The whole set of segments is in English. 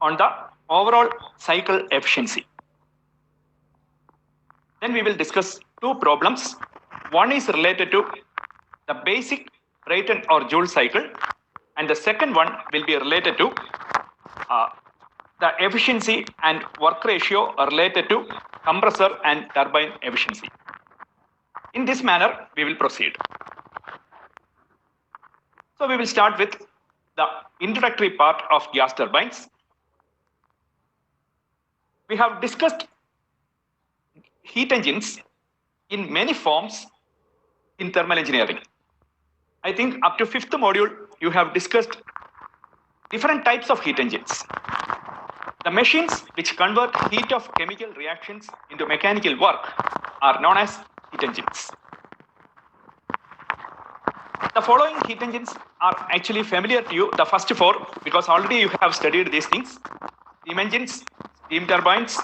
on the overall cycle efficiency. Then we will discuss two problems. One is related to the basic Brayton or Joule cycle, and the second one will be related to the efficiency and work ratio related to compressor and turbine efficiency. In this manner, we will proceed. So we will start with the introductory part of gas turbines. We have discussed heat engines in many forms in thermal engineering. I think up to 5th module, you have discussed different types of heat engines. The machines which convert heat of chemical reactions into mechanical work are known as heat engines. The following heat engines are actually familiar to you, the first four, because already you have studied these things. Steam engines, steam turbines,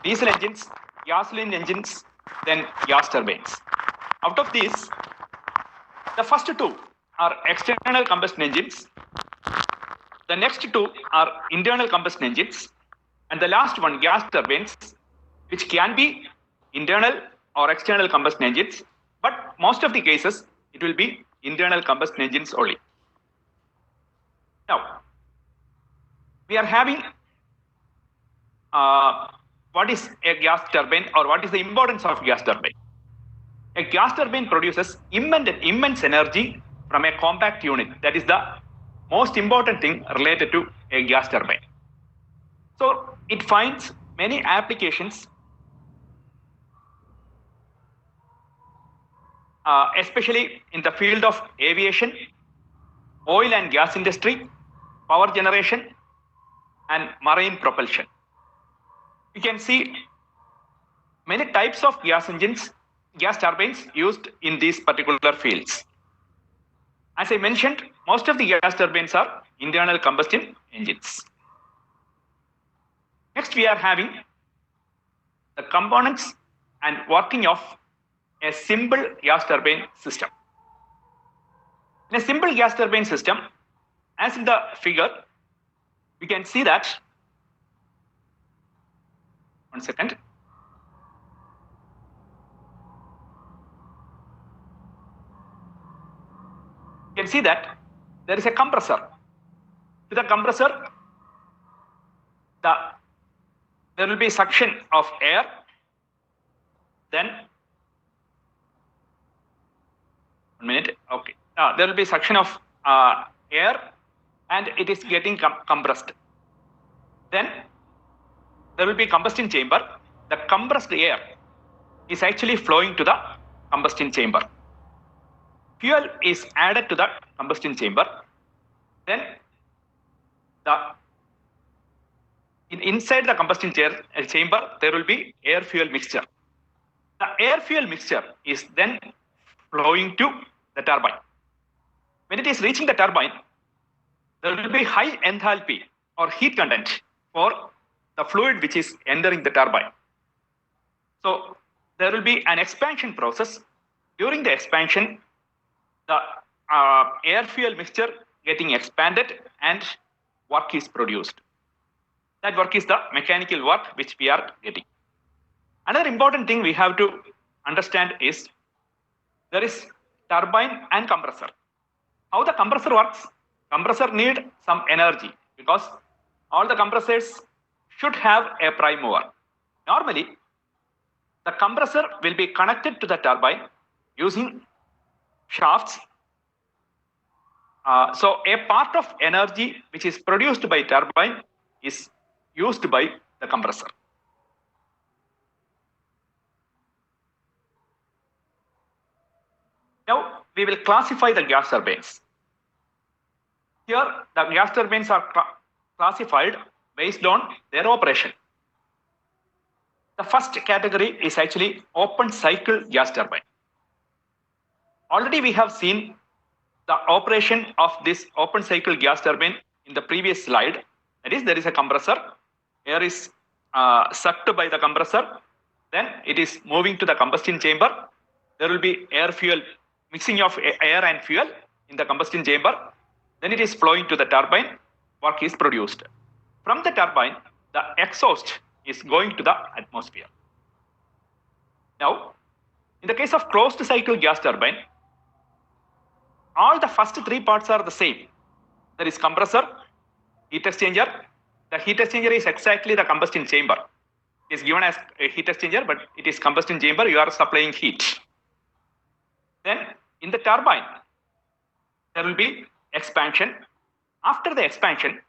diesel engines, gasoline engines, then gas turbines. Out of these, the first two are external combustion engines. The next two are internal combustion engines. And the last one, gas turbines, which can be internal or external combustion engines. But most of the cases, it will be internal combustion engines only. Now, we are having what is a gas turbine, or what is the importance of gas turbine? A gas turbine produces immense energy from a compact unit. That is the most important thing related to a gas turbine. So it finds many applications, especially in the field of aviation, oil and gas industry, power generation, and marine propulsion. You can see many types of gas turbines used in these particular fields. As I mentioned, most of the gas turbines are internal combustion engines. Next, we are having the components and working of a simple gas turbine system. In a simple gas turbine system, as in the figure, we can see that, one second. You can see that there is a compressor. With the compressor, there will be suction of air. Then, 1 minute, okay. There will be suction of air, and it is getting compressed. Then, there will be combustion chamber. The compressed air is actually flowing to the combustion chamber. Fuel is added to the combustion chamber. Then, inside the combustion chamber, there will be air-fuel mixture. The air-fuel mixture is then flowing to the turbine. When it is reaching the turbine, there will be high enthalpy or heat content for the fluid which is entering the turbine. So there will be an expansion process. During the expansion, the air-fuel mixture getting expanded and work is produced. That work is the mechanical work which we are getting. Another important thing we have to understand is there is turbine and compressor. How the compressor works? Compressor need some energy because all the compressors should have a prime mover. Normally, the compressor will be connected to the turbine using shafts. So a part of energy which is produced by turbine is used by the compressor. Now we will classify the gas turbines. Here the gas turbines are classified based on their operation. The first category is actually open cycle gas turbine. Already we have seen the operation of this open cycle gas turbine in the previous slide. That is, there is a compressor, air is sucked by the compressor, then it is moving to the combustion chamber. There will be air-fuel, mixing of air and fuel in the combustion chamber. Then it is flowing to the turbine. work is produced. From the turbine, the exhaust is going to the atmosphere. Now, in the case of closed cycle gas turbine, all the first three parts are the same. There is compressor, heat exchanger. The heat exchanger is exactly the combustion chamber. It is given as a heat exchanger, but it is combustion chamber. You are supplying heat. Then in the turbine, there will be expansion. After the expansion,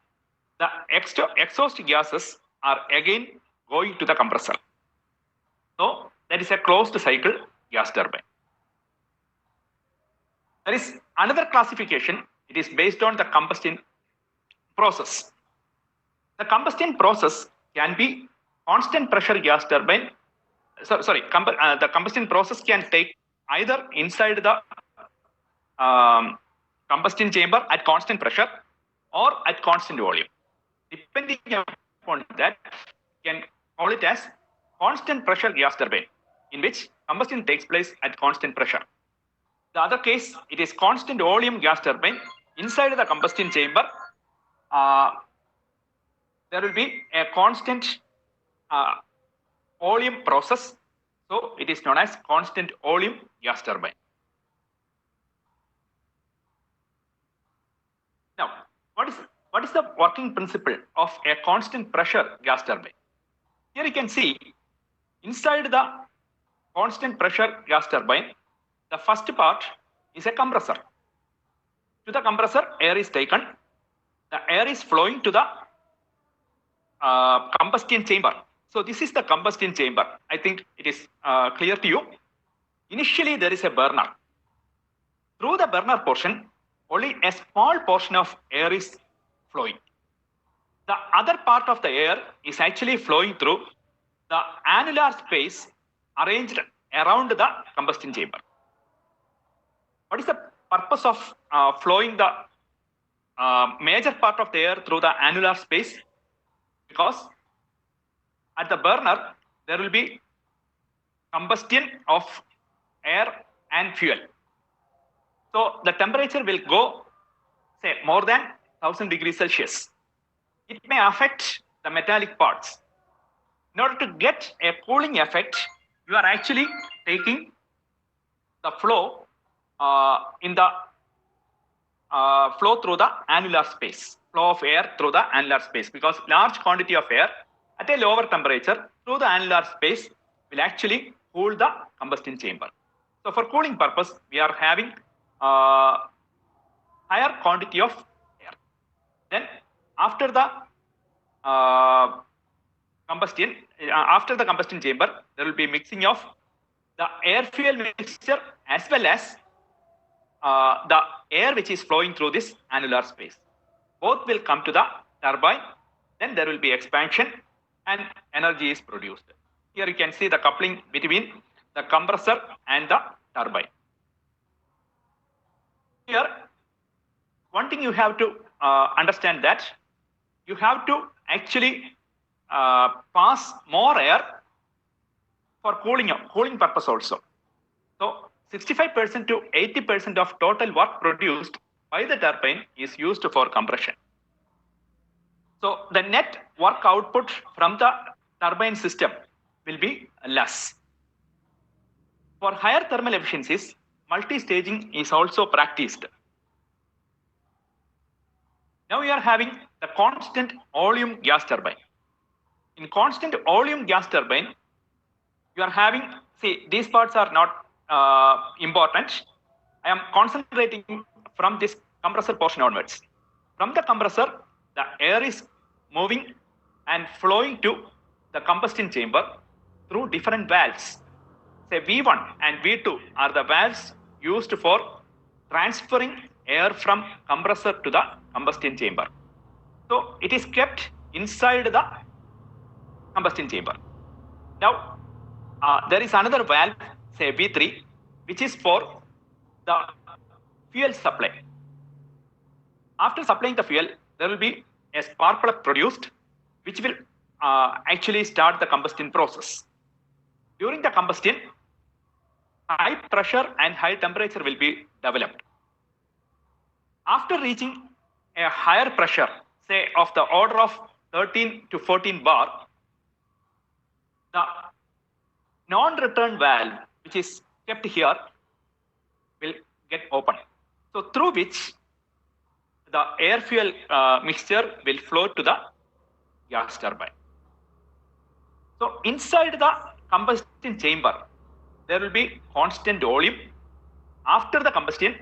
the exhaust gases are again going to the compressor. So that is a closed cycle gas turbine. There is another classification. It is based on the combustion process. The combustion process can be constant pressure gas turbine. The combustion process can take either inside the combustion chamber at constant pressure or at constant volume. Depending upon that, you can call it as constant pressure gas turbine, in which combustion takes place at constant pressure. The other case, it is constant volume gas turbine. Inside the combustion chamber, there will be a constant volume process. So it is known as constant volume gas turbine. Now, what is the working principle of a constant pressure gas turbine? Here you can see inside the constant pressure gas turbine, the first part is a compressor. To the compressor, air is taken. The air is flowing to the combustion chamber. So this is the combustion chamber. I think it is clear to you. Initially, there is a burner. Through the burner portion, only a small portion of air is flowing. The other part of the air is actually flowing through the annular space arranged around the combustion chamber. What is the purpose of flowing the major part of the air through the annular space? Because at the burner, there will be combustion of air and fuel. So the temperature will go, say, more than 1000 degrees Celsius. It may affect the metallic parts. In order to get a cooling effect, you are actually taking the flow in the flow through the annular space, flow of air through the annular space, because large quantity of air at a lower temperature through the annular space will actually cool the combustion chamber. So for cooling purpose, we are having higher quantity of air. Then after the combustion chamber, there will be mixing of the air fuel mixture as well as the air which is flowing through this annular space. Both will come to the turbine. Then there will be expansion and energy is produced. Here you can see the coupling between the compressor and the turbine. Here, one thing you have to understand that you have to actually pass more air for cooling purpose also. So 65% to 80% of total work produced by the turbine is used for compression. So the net work output from the turbine system will be less. For higher thermal efficiencies, multi-staging is also practiced. Now we are having the constant volume gas turbine. In constant volume gas turbine, you are having, see, these parts are not important. I am concentrating from this compressor portion onwards. From the compressor, the air is moving and flowing to the combustion chamber through different valves. Say V1 and V2 are the valves used for transferring air from compressor to the combustion chamber. So it is kept inside the combustion chamber. Now, there is another valve, say V3, which is for the fuel supply. After supplying the fuel, there will be a spark plug produced, which will actually start the combustion process. During the combustion, high pressure and high temperature will be developed. After reaching a higher pressure, say of the order of 13 to 14 bar, the non-return valve, which is kept here, will get open. So through which the air fuel mixture will flow to the gas turbine. So inside the combustion chamber, there will be constant volume. After the combustion,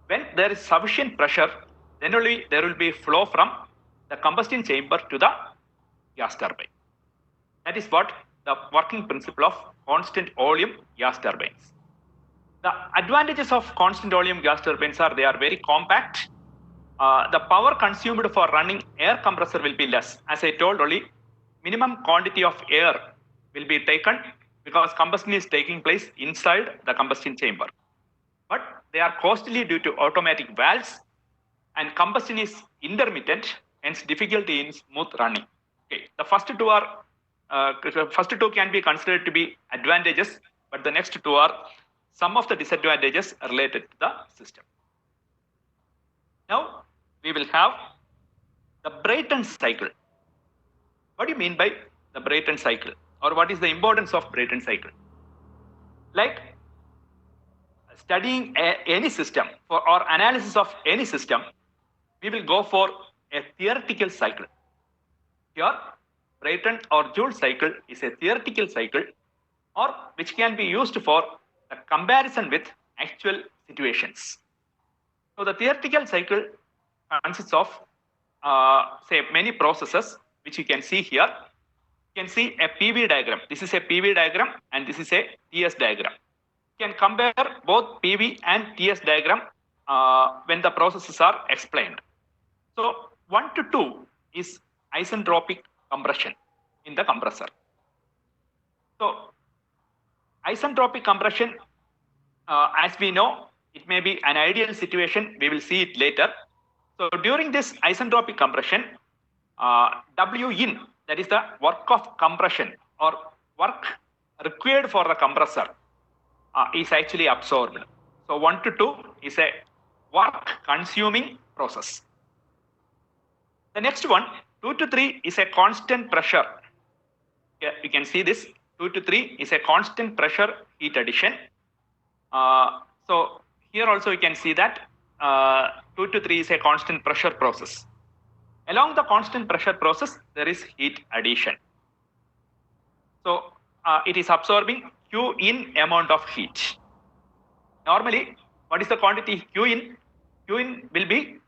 when there is sufficient pressure, then only there will be flow from the combustion chamber to the gas turbine. That is what the working principle of constant volume gas turbines. The advantages of constant volume gas turbines are they are very compact. The power consumed for running air compressor will be less. As I told only, minimum quantity of air will be taken because combustion is taking place inside the combustion chamber. But they are costly due to automatic valves, and combustion is intermittent, hence difficulty in smooth running. Okay, the first two can be considered to be advantages, but the next two are some of the disadvantages related to the system. Now we will have the Brayton cycle. What do you mean by the Brayton cycle, or what is the importance of Brayton cycle? Like studying any system or analysis of any system, we will go for a theoretical cycle. Here, Brayton or Joule cycle is a theoretical cycle, or which can be used for a comparison with actual situations. So the theoretical cycle consists of say many processes, which you can see here. You can see a PV diagram. This is a PV diagram and this is a TS diagram. You can compare both PV and TS diagram when the processes are explained. So 1 to 2 is isentropic compression in the compressor. So isentropic compression, as we know, it may be an ideal situation. We will see it later. So during this isentropic compression, W in, that is the work of compression or work required for the compressor, is actually absorbed. So 1 to 2 is a work consuming process. The next one, 2 to 3 is a constant pressure. Yeah, you can see this. 2 to 3 is a constant pressure heat addition. So here also you can see that 2 to 3 is a constant pressure process. Along the constant pressure process, there is heat addition. So it is absorbing Q in amount of heat. Normally, what is the quantity Q in? Q in will be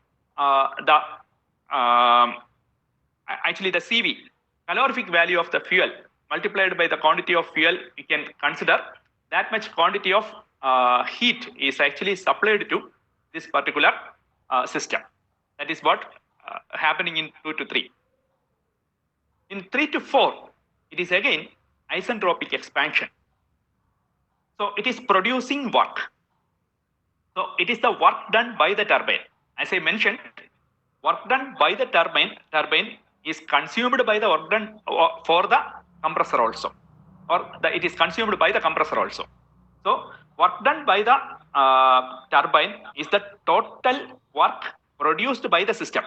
actually the CV, calorific value of the fuel, multiplied by the quantity of fuel. You can consider that much quantity of heat is actually supplied to this particular system. That is what happening in 2 to 3. In 3 to 4, it is again isentropic expansion. So it is producing work. So it is the work done by the turbine. As I mentioned, work done by the turbine is consumed by the work done for the compressor also, or it is consumed by the compressor also. So work done by the turbine is the total work produced by the system,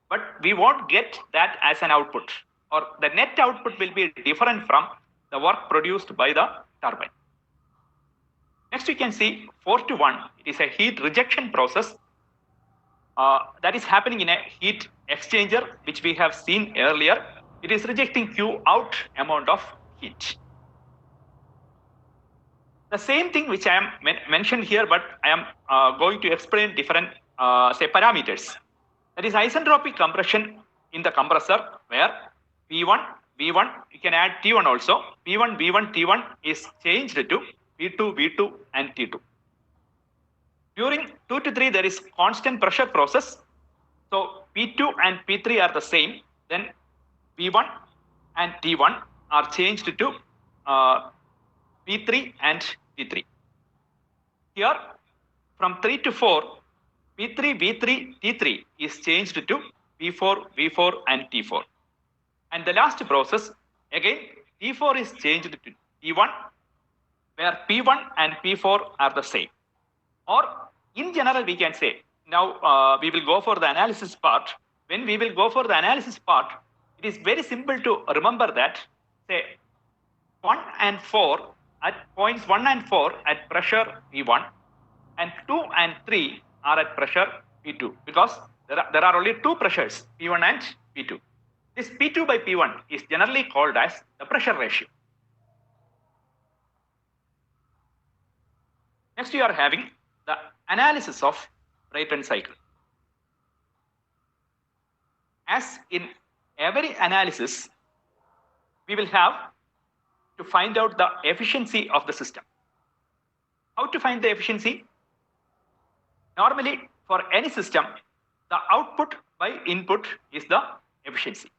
but we won't get that as an output, or the net output will be different from the work produced by the turbine. Next, you can see 4 to 1. It is a heat rejection process that is happening in a heat exchanger, which we have seen earlier. It is rejecting Q out amount of heat. The same thing which I am mentioned here, but I am going to explain different say parameters. That is isentropic compression in the compressor, where P1, V1, you can add T1 also. P1, V1, T1 is changed to P2, V2 and T2. During 2 to 3, there is constant pressure process. So P2 and P3 are the same. Then P1 and T1 are changed to P3 and T3. Here, from 3 to 4, P3, V3, T3 is changed to P4, V4 and T4. And the last process, again, T4 is changed to T1, where P1 and P4 are the same. Or in general, we can say, now we will go for the analysis part. when we will go for the analysis part, it is very simple to remember that, say, 1 and 4 at points 1 and 4 at pressure P1 and 2 and 3 are at pressure P2, because there are only two pressures, P1 and P2. This P2 by P1 is generally called as the pressure ratio. Next, we are having the analysis of Brayton cycle. As in every analysis, we will have to find out the efficiency of the system. How to find the efficiency? Normally, for any system, the output by input is the efficiency.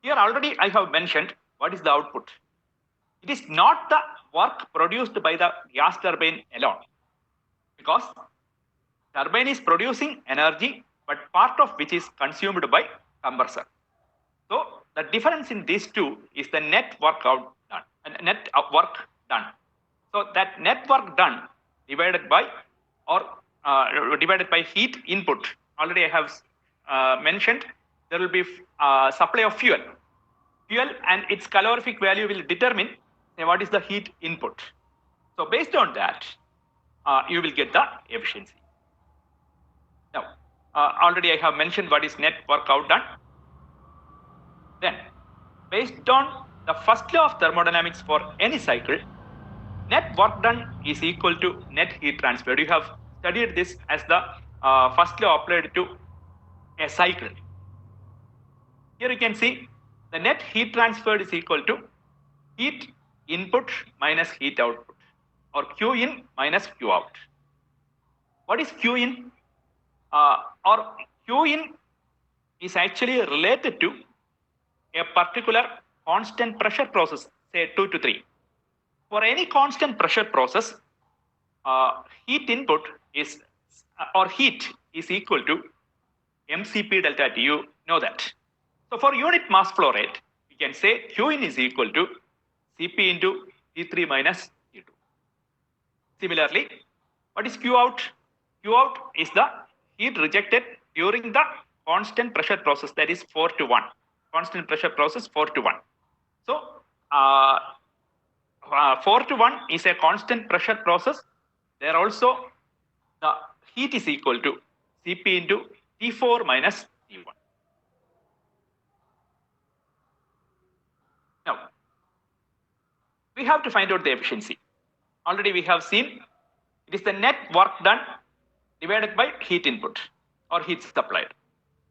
Here already I have mentioned what is the output. It is not the work produced by the gas turbine alone, because turbine is producing energy, but part of which is consumed by compressor. So the difference in these two is the net work done. So that net work done divided by heat input. Already I have mentioned there will be supply of fuel. Fuel and its calorific value will determine what is the heat input. So based on that, you will get the efficiency. Now, already I have mentioned what is net work outdone. Then, based on the first law of thermodynamics for any cycle, net work done is equal to net heat transferred. You have studied this as the first law applied to a cycle. Here you can see the net heat transferred is equal to heat input minus heat output, or Q in minus Q out. What is Q in? Or Q in is actually related to a particular constant pressure process, say 2 to 3. For any constant pressure process, heat input is or heat is equal to mCp delta T. You know that. So for unit mass flow rate, we can say Q in is equal to Cp into T3 minus T2. Similarly, what is Q out? Q out is the heat rejected during the constant pressure process, that is 4 to 1. Constant pressure process 4 to 1. So 4 to 1 is a constant pressure process. There also the heat is equal to Cp into T4 minus T1. Now, we have to find out the efficiency. Already we have seen it is the net work done divided by heat input or heat supplied.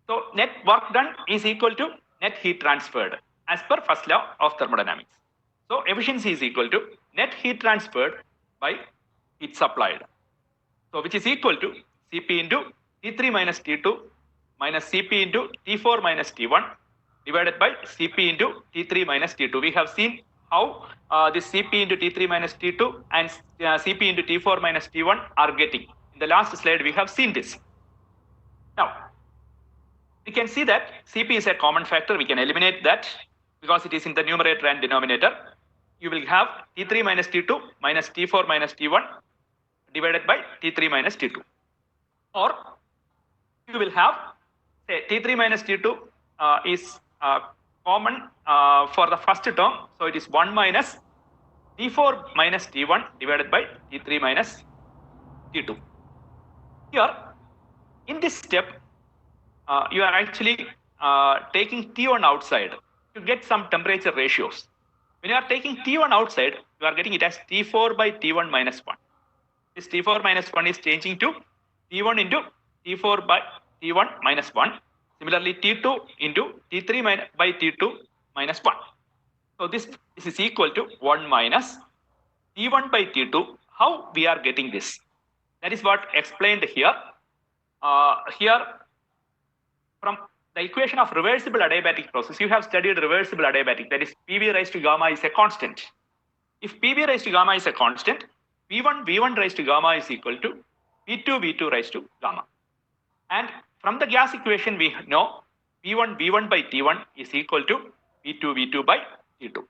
So net work done is equal to net heat transferred as per first law of thermodynamics. So efficiency is equal to net heat transferred by heat supplied. So which is equal to Cp into T3 minus T2 minus Cp into T4 minus T1 divided by Cp into T3 minus T2. We have seen how this Cp into T3 minus T2 and Cp into T4 minus T1 are getting. In the last slide, we have seen this. Now, we can see that Cp is a common factor. We can eliminate that because it is in the numerator and denominator. You will have T3 minus T2 minus T4 minus T1 divided by T3 minus T2. Or you will have, say, T3 minus T2 is common for the first term. So it is 1 minus T4 minus T1 divided by T3 minus T2. Here, in this step, you are actually taking T1 outside to get some temperature ratios. When you are taking T1 outside, you are getting it as T4 by T1 minus 1. This T4 minus 1 is changing to T1 into T4 by T1 minus 1. Similarly, T2 into T3 by T2 minus 1. So this is equal to 1 minus T1 by T2. How we are getting this? That is what explained here. Here, from the equation of reversible adiabatic process, you have studied reversible adiabatic. That is, PV raised to gamma is a constant. If PV raised to gamma is a constant, P1 V1 raised to gamma is equal to P2 V2 raised to gamma. And from the gas equation, we know P1 V1 by T1 is equal to P2 V2 by T2.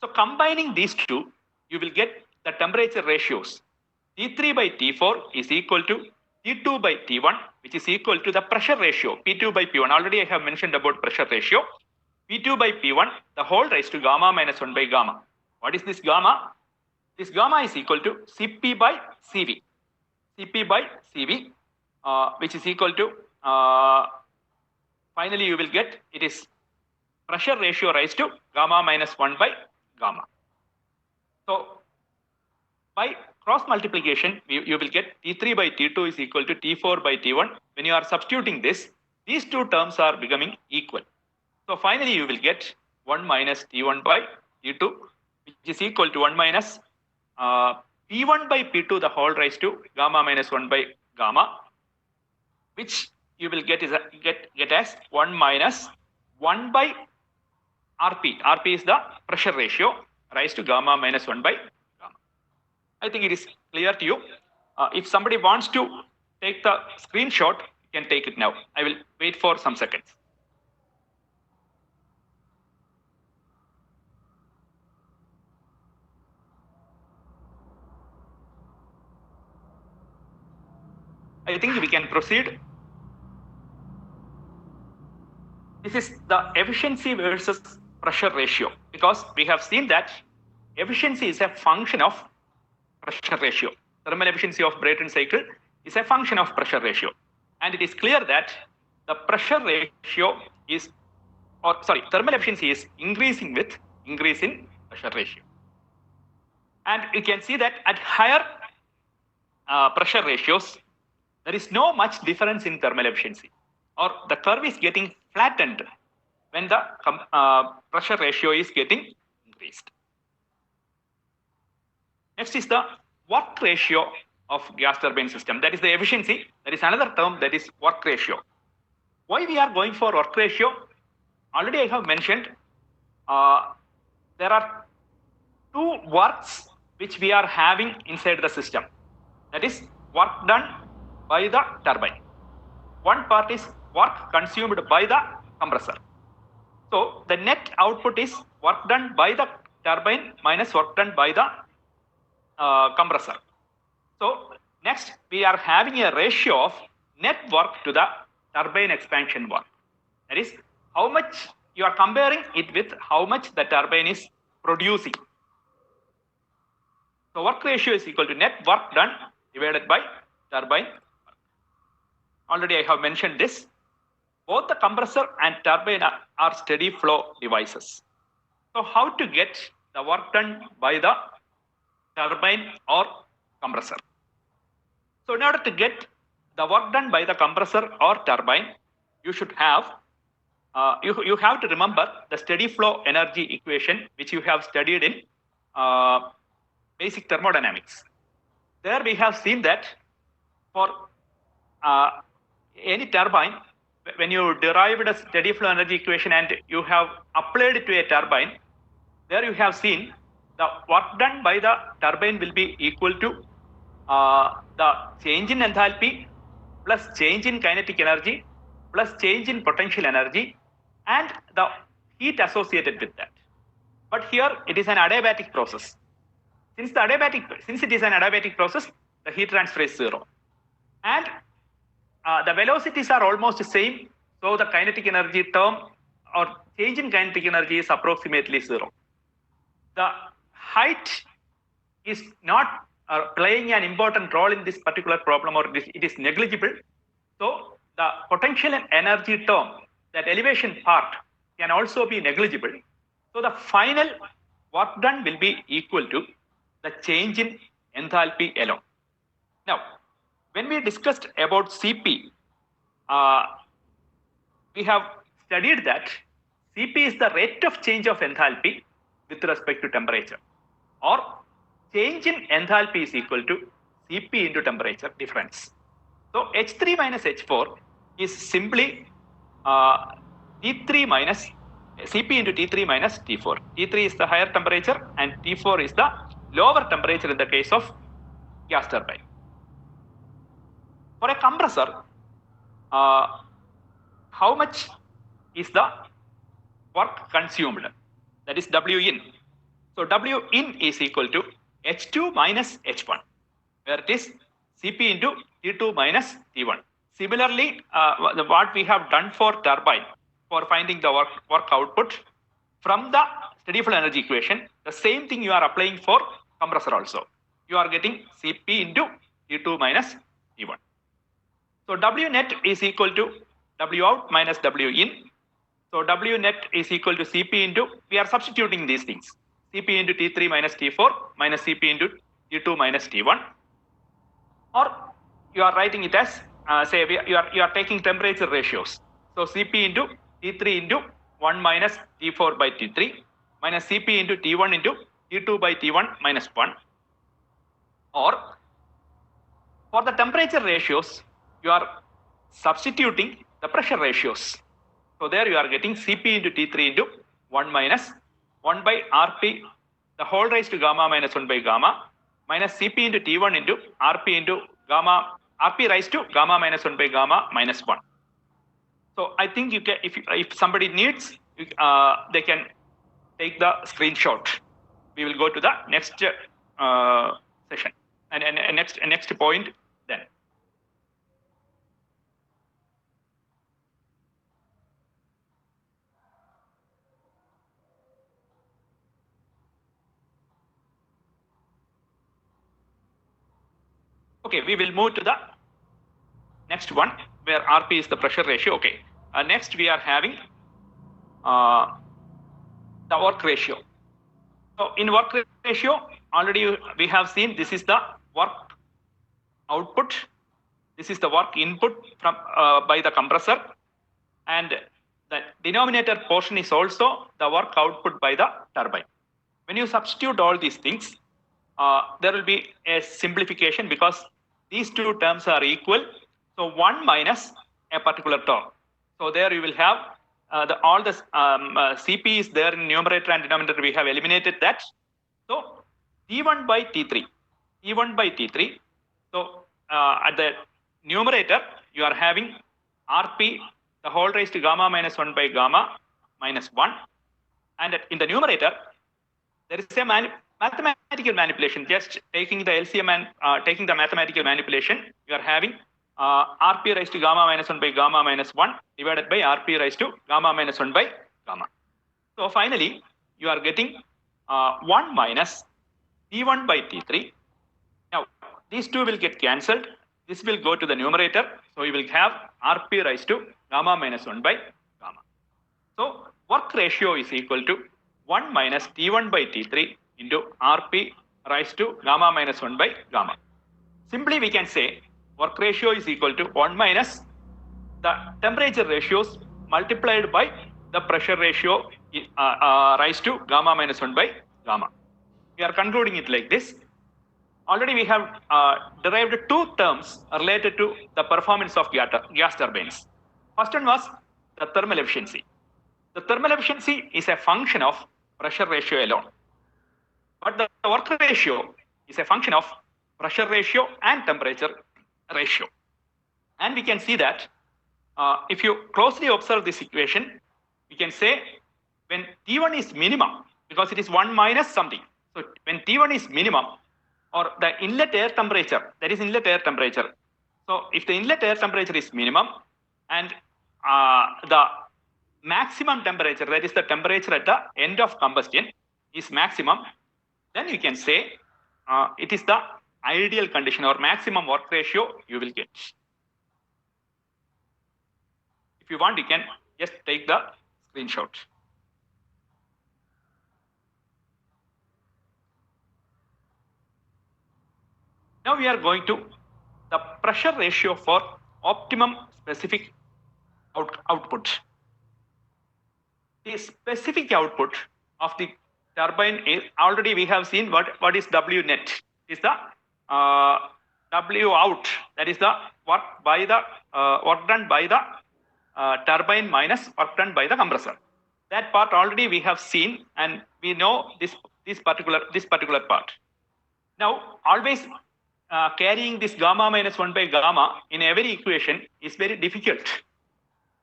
So combining these two, you will get the temperature ratios. T3 by T4 is equal to T2 by T1, which is equal to the pressure ratio, P2 by P1. Already I have mentioned about pressure ratio. P2 by P1, the whole raised to gamma minus 1 by gamma. What is this gamma? This gamma is equal to Cp by Cv. Cp by Cv, which is equal to, finally you will get, it is pressure ratio raised to gamma minus 1 by gamma. So by cross multiplication, you will get T3 by T2 is equal to T4 by T1. When you are substituting this, these two terms are becoming equal. So finally you will get 1 minus T1 by T2, which is equal to 1 minus P1 by P2 the whole raised to gamma minus 1 by gamma, which you will get is get as 1 minus 1 by Rp. Rp is the pressure ratio raised to gamma minus 1 by gamma. I think it is clear to you. If somebody wants to take the screenshot, you can take it now. I will wait for some seconds. I think we can proceed. This is the efficiency versus pressure ratio, because we have seen that efficiency is a function of pressure ratio. Thermal efficiency of Brayton cycle is a function of pressure ratio. And it is clear that the pressure ratio is, or sorry, thermal efficiency is increasing with increase in pressure ratio. And you can see that at higher pressure ratios, there is no much difference in thermal efficiency, or the curve is getting flattened when the pressure ratio is getting increased. Next is the work ratio of gas turbine system. That is the efficiency. There is another term, that is work ratio. Why we are going for work ratio? Already I have mentioned there are two works which we are having inside the system. That is work done by the turbine. One part is work consumed by the compressor. So the net output is work done by the turbine minus work done by the compressor. So next we are having a ratio of net work to the turbine expansion work. That is how much you are comparing it with how much the turbine is producing. So work ratio is equal to net work done divided by turbine work. Already I have mentioned this. Both the compressor and turbine are steady flow devices. So how to get the work done by the turbine or compressor? So in order to get the work done by the compressor or turbine, you should have, you have to remember the steady flow energy equation which you have studied in basic thermodynamics. There we have seen that for any turbine, when you derived a steady flow energy equation and you have applied it to a turbine, there you have seen the work done by the turbine will be equal to the change in enthalpy plus change in kinetic energy plus change in potential energy and the heat associated with that. But here it is an adiabatic process. Since it is an adiabatic process, the heat transfer is zero. And the velocities are almost the same, so the kinetic energy term or change in kinetic energy is approximately zero. The height is not playing an important role in this particular problem, or it is negligible. So the potential and energy term, that elevation part, can also be negligible. So the final work done will be equal to the change in enthalpy alone. Now, when we discussed about Cp, we have studied that Cp is the rate of change of enthalpy with respect to temperature, or change in enthalpy is equal to Cp into temperature difference. So H3 minus H4 is simply T3 minus Cp into T3 minus T4. T3 is the higher temperature and T4 is the lower temperature in the case of gas turbine. For a compressor, how much is the work consumed? That is W in. So W in is equal to H2 minus H1, where it is Cp into T2 minus T1. Similarly, what we have done for turbine for finding the work output from the steady flow energy equation, the same thing you are applying for compressor also. You are getting Cp into T2 minus T1. So W net is equal to W out minus W in. So W net is equal to Cp into, we are substituting these things. Cp into T3 minus T4 minus Cp into T2 minus T1. Or you are writing it as, say you are taking temperature ratios. So Cp into T3 into 1 minus T4 by T3 minus Cp into T1 into T2 by T1 minus 1. Or for the temperature ratios, you are substituting the pressure ratios. So there you are getting Cp into T3 into 1 minus 1 by Rp, the whole raised to gamma minus 1 by gamma, minus Cp into T1 into Rp into gamma, Rp raised to gamma minus 1 by gamma minus 1. So I think you can, if somebody needs, they can take the screenshot. We will go to the next session and next point then. Okay, we will move to the next one where Rp is the pressure ratio. Okay, next we are having the work ratio. So in work ratio, already we have seen this is the work output, this is the work input from by the compressor, and the denominator portion is also the work output by the turbine. When you substitute all these things, there will be a simplification because these two terms are equal. So 1 minus a particular term. So there you will have all the Cp is there in numerator and denominator. We have eliminated that. So T1 by T3. T1 by T3. So at the numerator, you are having Rp, the whole raised to gamma minus 1 by gamma minus 1. And in the numerator, there is a mathematical manipulation. Just taking the LCM and taking the mathematical manipulation, you are having Rp raised to gamma minus 1 by gamma minus 1 divided by Rp raised to gamma minus 1 by gamma. So finally, you are getting 1 minus T1 by T3. Now, these two will get cancelled. This will go to the numerator. So you will have Rp raised to gamma minus 1 by gamma. So work ratio is equal to 1 minus T1 by T3 into Rp raised to gamma minus 1 by gamma. Simply we can say work ratio is equal to 1 minus the temperature ratios multiplied by the pressure ratio raised to gamma minus 1 by gamma. We are concluding it like this. Already we have derived two terms related to the performance of gas turbines. First one was the thermal efficiency. The thermal efficiency is a function of pressure ratio alone. But the work ratio is a function of pressure ratio and temperature ratio. And we can see that if you closely observe this equation, we can say when T1 is minimum, because it is 1 minus something. So when T1 is minimum, or the inlet air temperature, that is inlet air temperature. So if the inlet air temperature is minimum and the maximum temperature, that is the temperature at the end of combustion, is maximum, then you can say it is the ideal condition or maximum work ratio you will get. If you want, you can just take the screenshot. Now we are going to the pressure ratio for optimum specific output. The specific output of the turbine is already we have seen what is W net. Is the W out, that is the work by the work done by the turbine minus work done by the compressor. That part already we have seen and we know this particular part. Now always carrying this gamma minus 1 by gamma in every equation is very difficult.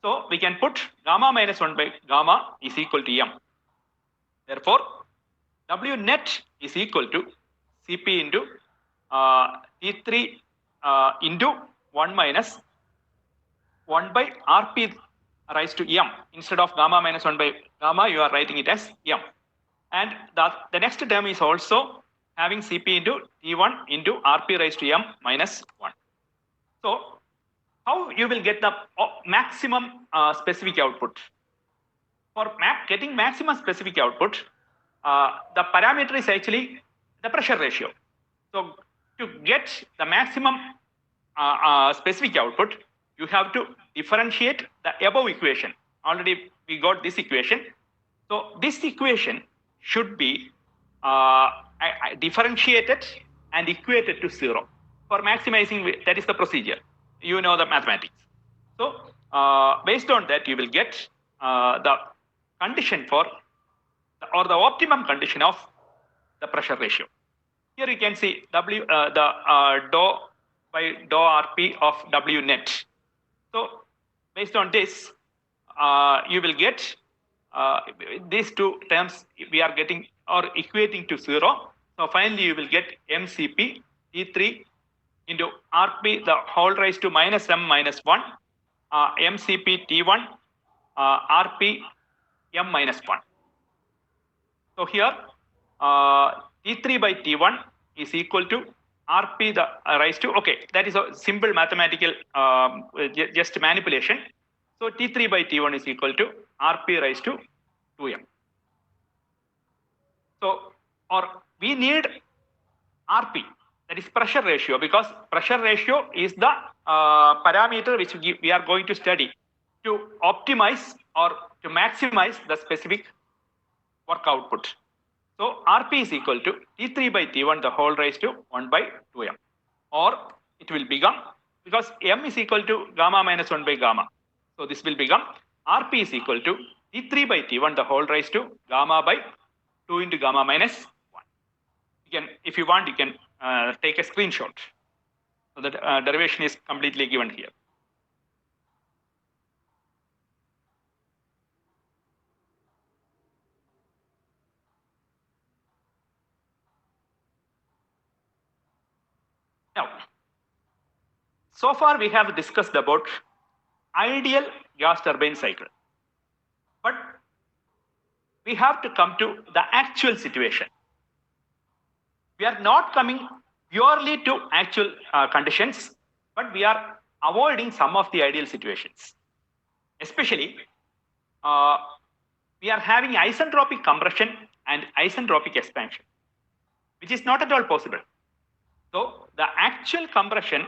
So we can put gamma minus 1 by gamma is equal to M. Therefore, W net is equal to Cp into T3 into 1 minus 1 by Rp raised to m. Instead of gamma minus 1 by gamma, you are writing it as m. And the next term is also having Cp into T1 into Rp raised to m minus 1. So how you will get the maximum specific output? For getting maximum specific output, the parameter is actually the pressure ratio. So to get the maximum specific output, you have to differentiate the above equation. Already we got this equation. So this equation should be differentiated and equated to 0. For maximizing, that is the procedure. You know the mathematics. So based on that, you will get the condition for, or the optimum condition of the pressure ratio. Here you can see W, dou by dou Rp of W net. So based on this, you will get these two terms we are getting or equating to 0. So finally you will get mCp T3 into Rp the whole raised to minus m minus 1, mCp T1 Rp m minus 1. So here T3 by T1 is equal to Rp the raised to, okay, that is a simple mathematical just manipulation. So T3 by T1 is equal to Rp raised to 2m. So, or we need Rp, that is pressure ratio, because pressure ratio is the parameter which we are going to study to optimize or to maximize the specific work output. So Rp is equal to T3 by T1 the whole raised to 1 by 2m. Or it will become, because m is equal to gamma minus 1 by gamma. So this will become Rp is equal to T3 by T1 the whole raised to gamma by 2 into gamma minus 1. You can, if you want, you can take a screenshot. So that derivation is completely given here. Now, so far we have discussed about ideal gas turbine cycle, but we have to come to the actual situation. We are not coming purely to actual conditions, but we are avoiding some of the ideal situations. Especially, we are having isentropic compression and isentropic expansion, which is not at all possible. So the actual compression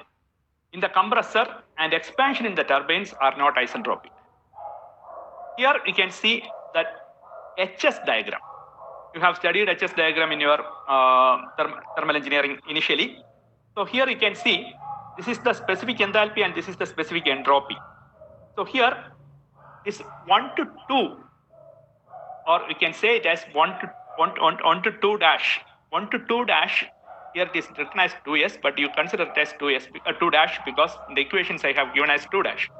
in the compressor and expansion in the turbines are not isentropic. Here you can see that HS diagram. You have studied HS diagram in your thermal engineering initially. So here you can see this is the specific enthalpy and this is the specific entropy. So here is 1 to 2, or we can say it as 1 to 2 dash. 1 to 2 dash, here it is written as 2s, but you consider it as 2 dash because in the equations I have given as 2 dash.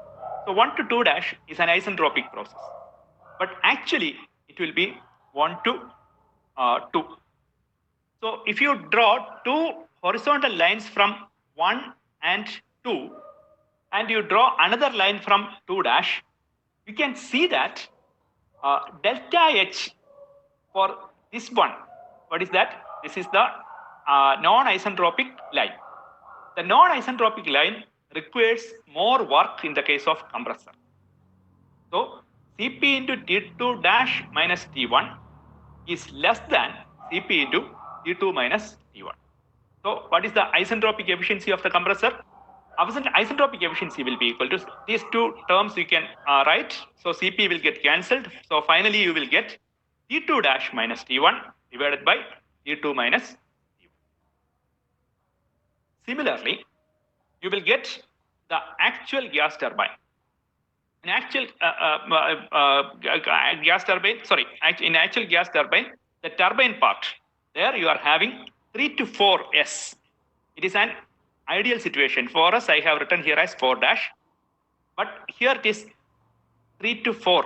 So 1 to 2 dash is an isentropic process, but actually it will be 1 to 2. So if you draw two horizontal lines from 1 and 2, and you draw another line from 2 dash, you can see that delta H for this one, what is that? This is the non-isentropic line. The non-isentropic line requires more work in the case of compressor. So Cp into T2 dash minus T1 is less than Cp into T2 minus T1. So what is the isentropic efficiency of the compressor? Isentropic efficiency will be equal to these two terms you can write. So Cp will get cancelled. So finally you will get T2 dash minus T1 divided by T2 minus T1. Similarly, you will get the actual gas turbine. In actual gas turbine, in actual gas turbine, the turbine part, there you are having 3 to 4 S. It is an ideal situation. For us, I have written here as 4 dash, but here it is 3 to 4.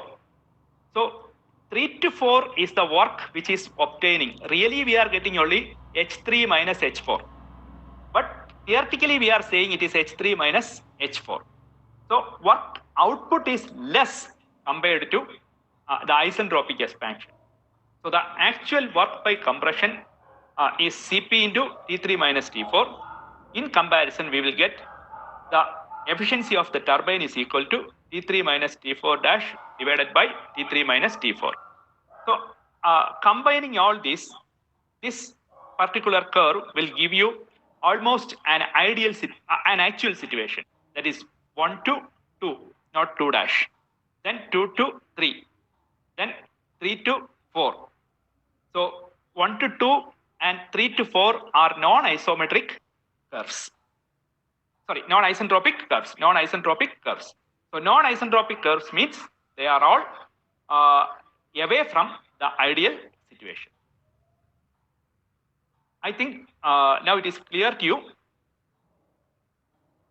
So 3 to 4 is the work which is obtaining. Really, we are getting only H3 minus H4. But theoretically we are saying it is H3 minus H4. So work output is less compared to the isentropic expansion. So the actual work by compression is Cp into T3 minus T4. In comparison, we will get the efficiency of the turbine is equal to T3 minus T4 dash divided by T3 minus T4. So combining all this particular curve will give you almost an actual situation. That is 1 to 2, not 2 dash. Then 2 to 3. Then 3 to 4. So 1 to 2 and 3 to 4 are non-isometric curves. Sorry, non-isentropic curves. Non-isentropic curves. So non-isentropic curves means they are all away from the ideal situation. I think now it is clear to you.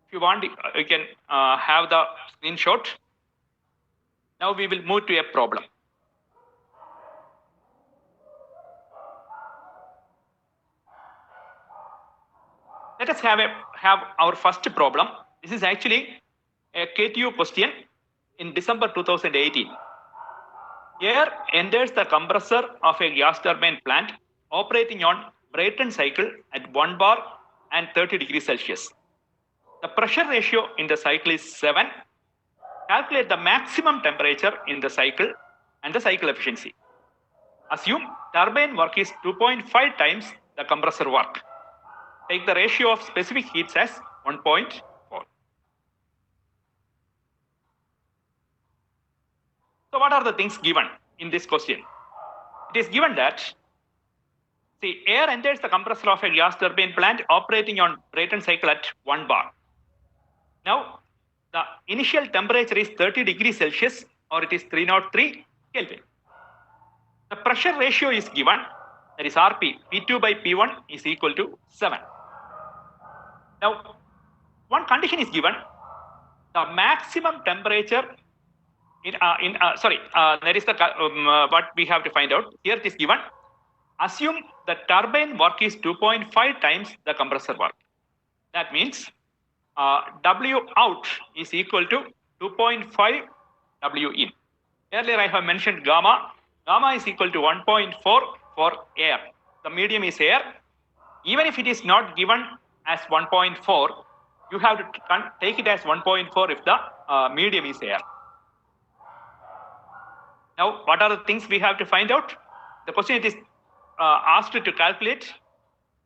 If you want, you can have the screenshot. Now we will move to a problem. Let us have our first problem. This is actually a KTU question in December 2018. Air enters the compressor of a gas turbine plant operating on Brayton cycle at 1 bar and 30 degrees Celsius. The pressure ratio in the cycle is 7. Calculate the maximum temperature in the cycle and the cycle efficiency. Assume turbine work is 2.5 times the compressor work. Take the ratio of specific heats as 1.4. So what are the things given in this question? It is given that, see, air enters the compressor of a gas turbine plant operating on Brayton cycle at 1 bar. Now, the initial temperature is 30 degrees Celsius or it is 303 Kelvin. The pressure ratio is given, that is Rp, P2 by P1 is equal to 7. Now, one condition is given, the maximum temperature that is the what we have to find out. Here it is given, assume the turbine work is 2.5 times the compressor work. That means W out is equal to 2.5 W in. Earlier I have mentioned gamma. Gamma is equal to 1.4 for air. The medium is air. Even if it is not given as 1.4, you have to take it as 1.4 if the medium is air. Now, what are the things we have to find out? The question it is asked to calculate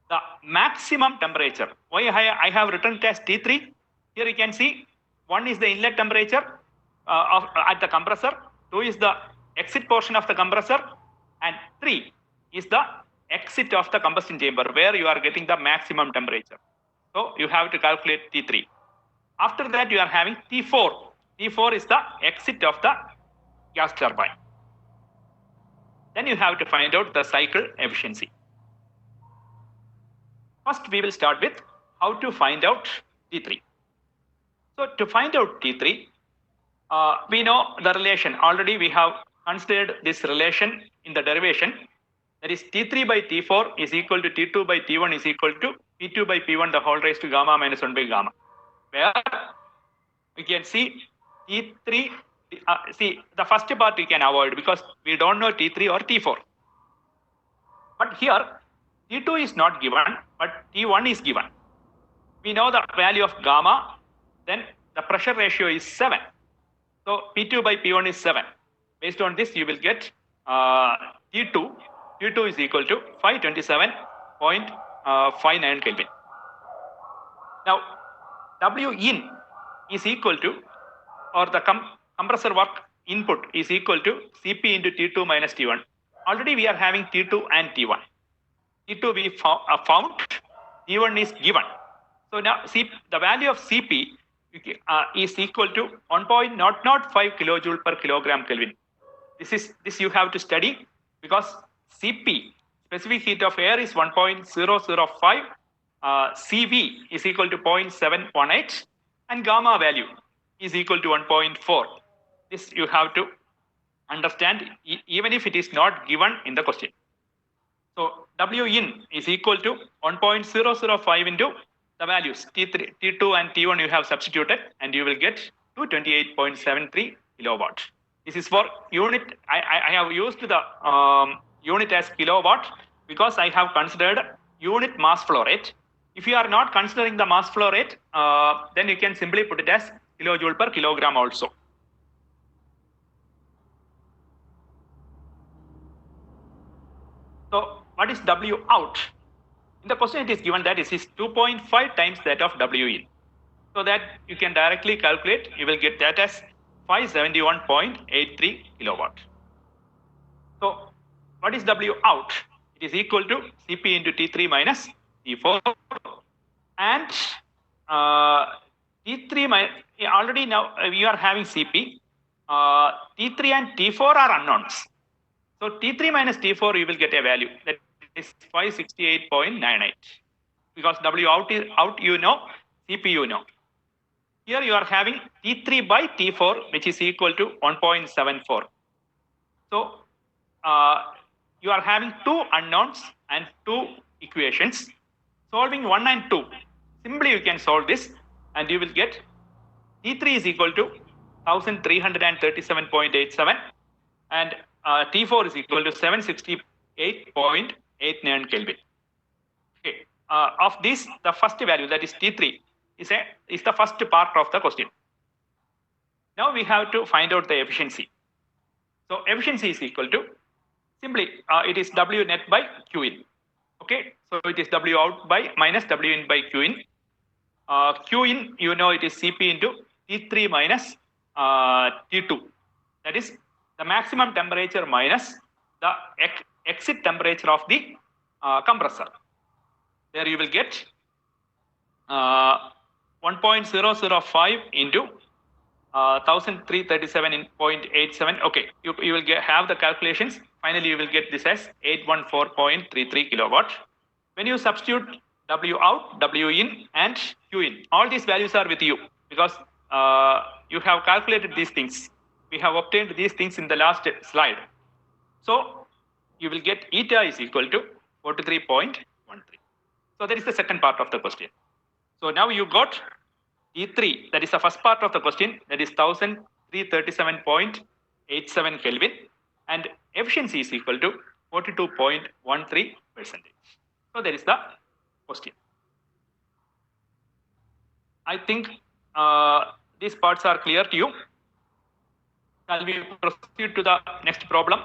the maximum temperature. Why I have written it as T3? Here you can see 1 is the inlet temperature at the compressor, 2 is the exit portion of the compressor, and 3 is the exit of the combustion chamber where you are getting the maximum temperature. So you have to calculate T3. After that you are having T4. T4 is the exit of the gas turbine. Then you have to find out the cycle efficiency. First we will start with how to find out T3. So to find out T3, we know the relation. Already we have considered this relation in the derivation. That is T3 by T4 is equal to T2 by T1 is equal to P2 by P1 the whole raised to gamma minus 1 by gamma. Where we can see T3, see the first part we can avoid because we don't know T3 or T4. But here T2 is not given, but T1 is given. We know the value of gamma, then the pressure ratio is 7. So P2 by P1 is 7. Based on this, you will get T2. T2 is equal to 527.59 Kelvin. Now, W in is equal to, or the compressor work input is equal to Cp into T2 minus T1. Already we are having T2 and T1. T2 we found, T1 is given. So now the value of Cp is equal to 1.005 kilojoule per kilogram Kelvin. This you have to study because Cp, specific heat of air, is 1.005. Cv is equal to 0.718 and gamma value is equal to 1.4. This you have to understand even if it is not given in the question. So W in is equal to 1.005 into the values T3, T2 and T1 you have substituted, and you will get 228.73 kilowatt. This is for unit. I have used the unit as kilowatt because I have considered unit mass flow rate. If you are not considering the mass flow rate, then you can simply put it as kilojoule per kilogram also. So what is W out? In the question it is given that it is 2.5 times that of W in. So that you can directly calculate, you will get that as 571.83 kilowatt. So what is W out? It is equal to Cp into T3 minus T4. And T3 already now we are having Cp. T3 and T4 are unknowns. So T3 minus T4 you will get a value that is 568.98 because W out is out, you know, Cp you know. Here you are having T3 by T4 which is equal to 1.74. So you are having two unknowns and two equations. Solving 1 and 2, simply you can solve this and you will get T3 is equal to 1337.87 and T4 is equal to 768.89 Kelvin. Okay. Of this, the first value, that is T3, is the first part of the question. Now we have to find out the efficiency. So efficiency is equal to, simply it is W net by Q in. Okay, so it is W out by minus W in by Q in. Q in, you know, it is Cp into T3 minus T2. That is the maximum temperature minus the exit temperature of the compressor. There you will get 1.005 into 1337.87. Okay, you will have the calculations. Finally, you will get this as 814.33 kilowatt. When you substitute W out, W in, and Q in, all these values are with you because you have calculated these things. We have obtained these things in the last slide. So you will get eta is equal to 43.13. So that is the second part of the question. So now you got E3, that is the first part of the question, that is 1337.87 Kelvin, and efficiency is equal to 42.13%. So that is the question. I think these parts are clear to you. Shall we proceed to the next problem?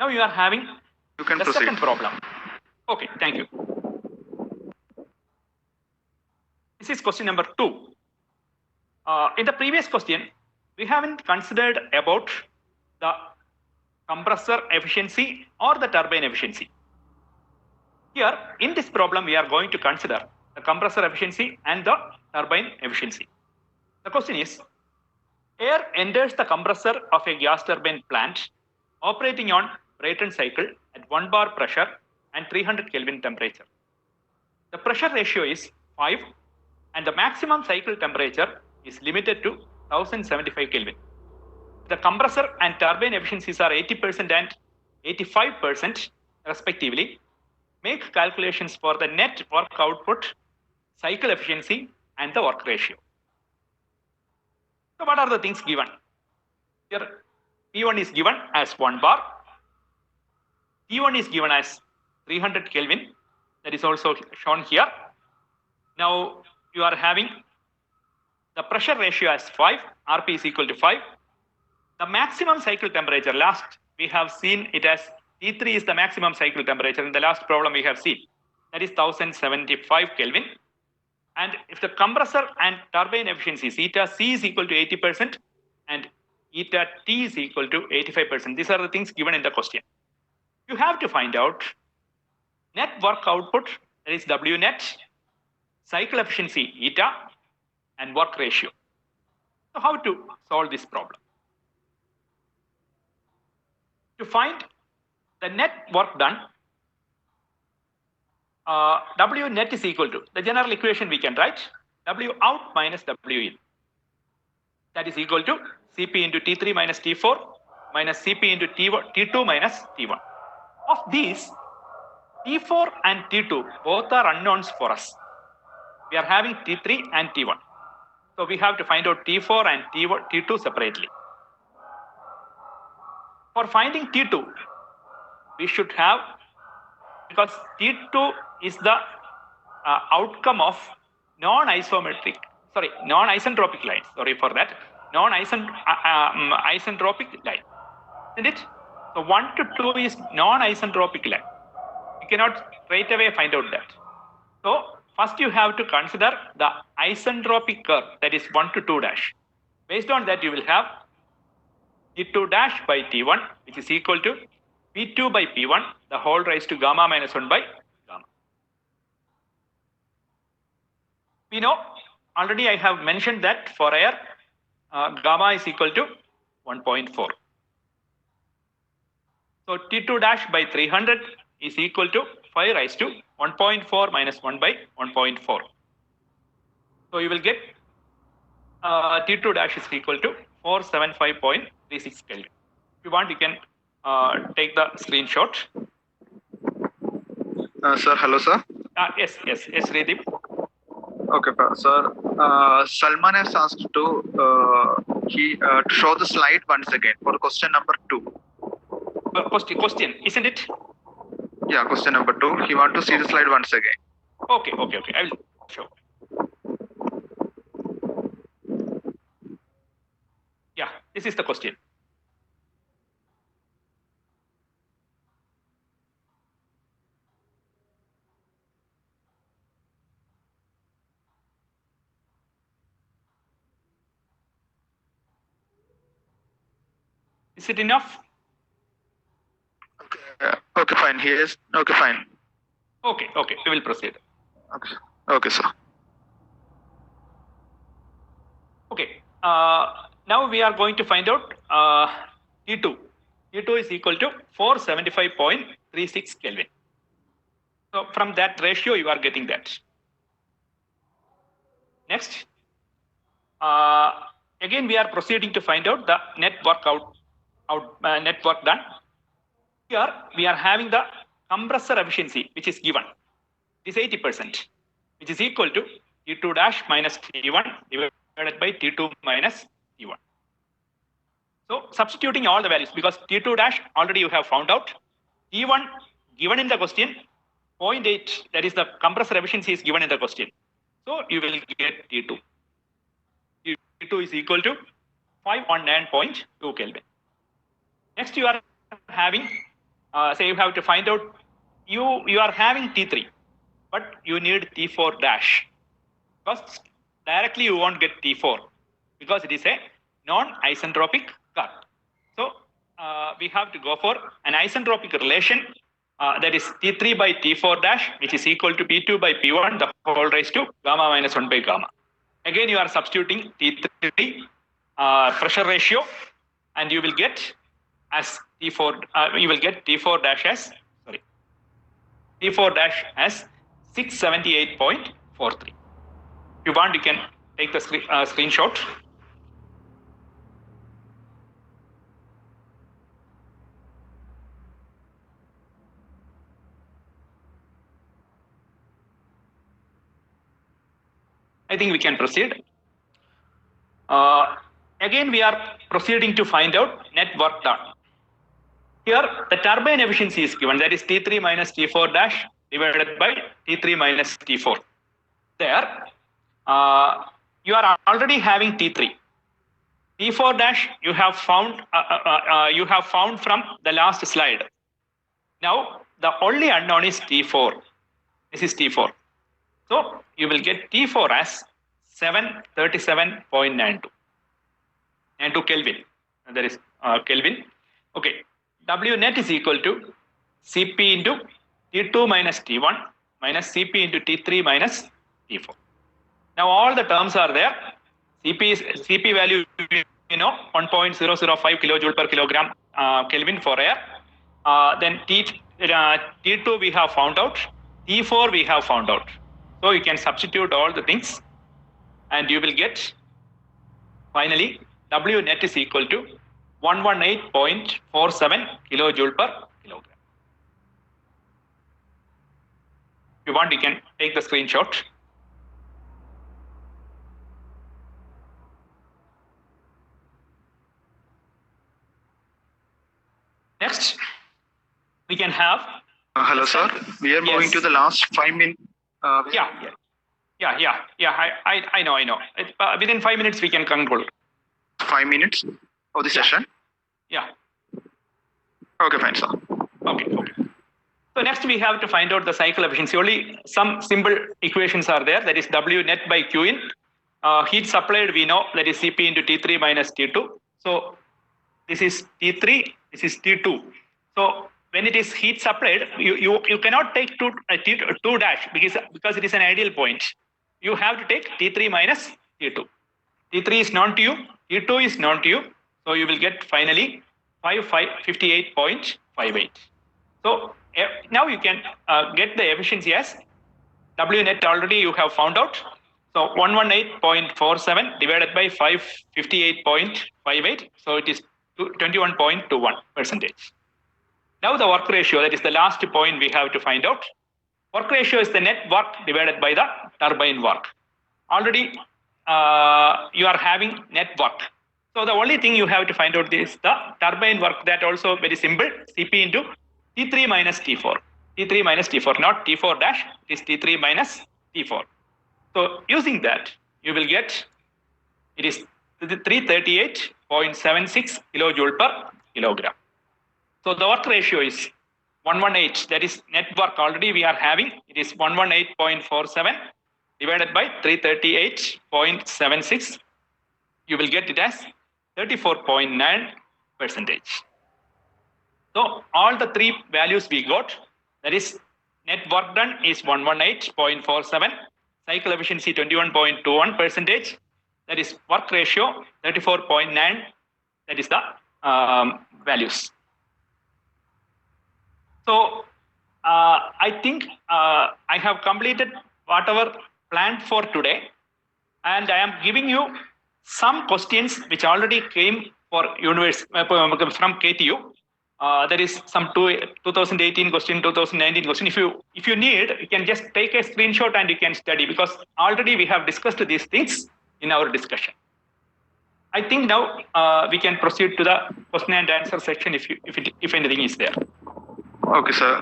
Now you are having the second problem. Okay, thank you. This is question number 2. In the previous question, we haven't considered about the compressor efficiency or the turbine efficiency. Here, in this problem, we are going to consider the compressor efficiency and the turbine efficiency. The question is, air enters the compressor of a gas turbine plant operating on Brayton cycle at 1 bar pressure and 300 Kelvin temperature. The pressure ratio is 5 and the maximum cycle temperature is limited to 1075 Kelvin. The compressor and turbine efficiencies are 80% and 85% respectively. Make calculations for the net work output, cycle efficiency, and the work ratio. So what are the things given? Here P1 is given as 1 bar. T1 is given as 300 Kelvin. That is also shown here. Now you are having the pressure ratio as 5. RP is equal to 5. The maximum cycle temperature, last we have seen it as T3 is the maximum cycle temperature. In the last problem we have seen, that is 1075 Kelvin. And if the compressor and turbine efficiencies, eta C is equal to 80% and eta T is equal to 85%. These are the things given in the question. You have to find out net work output, that is W net, cycle efficiency eta, and work ratio. So how to solve this problem? To find the net work done, W net is equal to, the general equation we can write, W out minus W in. That is equal to Cp into T3 minus T4 minus Cp into T2 minus T1. Of these, T4 and T2 both are unknowns for us. We are having T3 and T1. So we have to find out T4 and T2 separately. For finding T2, we should have, because T2 is the outcome of non-isentropic line. Sorry for that. Isentropic line, isn't it? So 1 to 2 is non-isentropic line. You cannot straight away find out that. So first you have to consider the isentropic curve, that is 1 to 2 dash. Based on that, you will have T2 dash by T1, which is equal to P2 by P1, the whole raised to gamma minus 1 by gamma. We know, already I have mentioned that for air, gamma is equal to 1.4. So T2 dash by 300 is equal to 5 raised to 1.4 minus 1 by 1.4. So you will get T2 dash is equal to 475.36 Kelvin. If you want, you can take the screenshot. Sir, hello, sir. Yes, Redip. Okay, sir. Salman has asked to show the slide once again for question number 2. Question, isn't it? Yeah, question number 2. He wants to see the slide once again. Okay. I will show. Yeah, this is the question. Is it enough? Okay, fine. He is. Okay, fine. Okay. We will proceed. Okay, sir. Okay. Now we are going to find out T2. T2 is equal to 475.36 Kelvin. So from that ratio, you are getting that. Next, again we are proceeding to find out the net work net work done. Here we are having the compressor efficiency, which is given. It is 80%, which is equal to T2 dash minus T1 divided by T2 minus T1. So substituting all the values, because T2 dash already you have found out. T1 given in the question, 0.8, that is the compressor efficiency is given in the question. So you will get T2. T2 is equal to 519.2 Kelvin. Next you are having, say you have to find out, you are having T3, but you need T4 dash. Because directly you won't get T4 because it is a non-isentropic curve. So we have to go for an isentropic relation, that is T3 by T4 dash, which is equal to P2 by P1, the whole raised to gamma minus 1 by gamma. Again, you are substituting T3 pressure ratio, and you will get as T4. You will get T4 dash as 678.43. If you want, you can take the screenshot. I think we can proceed. Again, we are proceeding to find out net work done. Here, the turbine efficiency is given, that is T3 minus T4 dash divided by T3 minus T4. There, you are already having T3. T4 dash you have found from the last slide. Now, the only unknown is T4. This is T4. So you will get T4 as 737.92 Kelvin. There is Kelvin. Okay. W net is equal to Cp into T2 minus T1 minus Cp into T3 minus T4. Now all the terms are there. Cp value, 1.005 kilojoule per kilogram Kelvin for air. Then T2 we have found out. T4 we have found out. So you can substitute all the things, and you will get finally W net is equal to 118.47 kilojoule per kilogram. you want, you can take the screenshot. Next, we can have. Hello, sir. We are moving to the last 5 minutes. Yeah. I know. Within 5 minutes, we can conclude. 5 minutes of the session. Yeah. Okay, fine, sir. Okay. So next we have to find out the cycle efficiency. Only some simple equations are there. That is W net by Q in. Heat supplied, we know, that is Cp into T3 minus T2. So this is T3, this is T2. So when it is heat supplied, you cannot take 2 dash because it is an ideal point. You have to take T3 minus T2. T3 is known to you, T2 is known to you. So you will get finally 58.58. So now you can get the efficiency as W net already you have found out. So 118.47 divided by 558.58. So it is 21.21%. Now the work ratio, that is the last point we have to find out. Work ratio is the net work divided by the turbine work. Already you are having net work. So the only thing you have to find out is the turbine work. That also very simple. Cp into T3 minus T4. T3 minus T4, not T4 dash. It is T3 minus T4. So using that, you will get, it is 338.76 kilojoule per kilogram. So the work ratio is 118. That is net work already we are having. It is 118.47 divided by 338.76. You will get it as 34.9%. So all the three values we got, that is net work done is 118.47, cycle efficiency 21.21%, that is work ratio 34.9, that is the values. So I think I have completed whatever planned for today, and I am giving you some questions which already came for from KTU. There is some 2018 question, 2019 question. If you need, you can just take a screenshot and you can study, because already we have discussed these things in our discussion. I think now we can proceed to the question and answer section if anything is there. Okay, sir.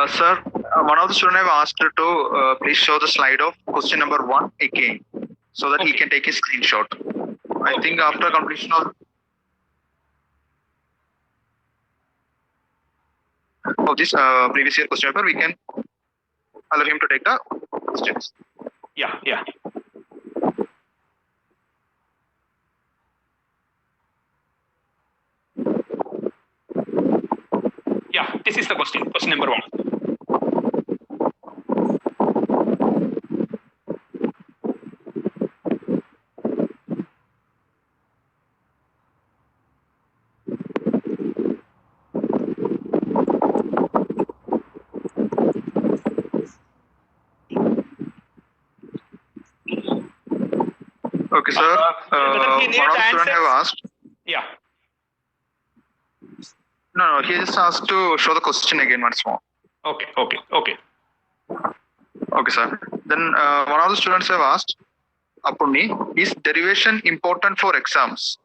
Sir, one of the students have asked to please show the slide of question number 1 again, so that he can take a screenshot. I think after completion of this previous year question paper, we can allow him to take the questions. Yeah. Yeah, this is the question number 1. Okay, sir. One of the students have asked. Yeah. No, he just asked to show the question again once more. Okay. Okay, sir. Then one of the students have asked, Apurni, is derivation important for exams?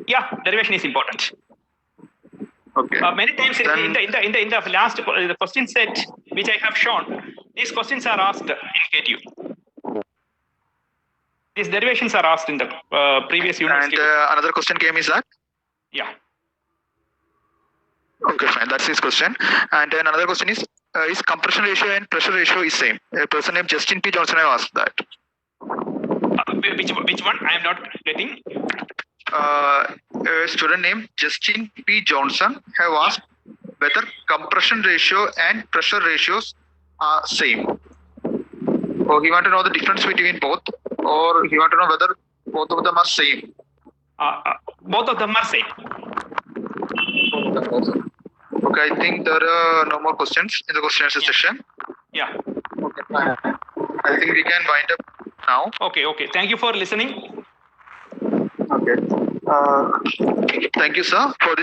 Yeah, derivation is important. Okay. Many times in the last the question set which I have shown, these questions are asked in KTU. These derivations are asked in the previous unit. And another question came is that? Yeah. Okay, fine. That's his question. And then another question is compression ratio and pressure ratio is same? A person named Justin P. Johnson have asked that. Which one? I am not getting. A student named Justin P. Johnson have asked whether compression ratio and pressure ratios are same. So he want to know the difference between both, or he want to know whether both of them are same. Both of them are same. Okay, I think there are no more questions in the question answer session. Yeah. Okay, fine. I think we can wind up now. Okay. Thank you for listening. Okay. Thank you, sir, for this.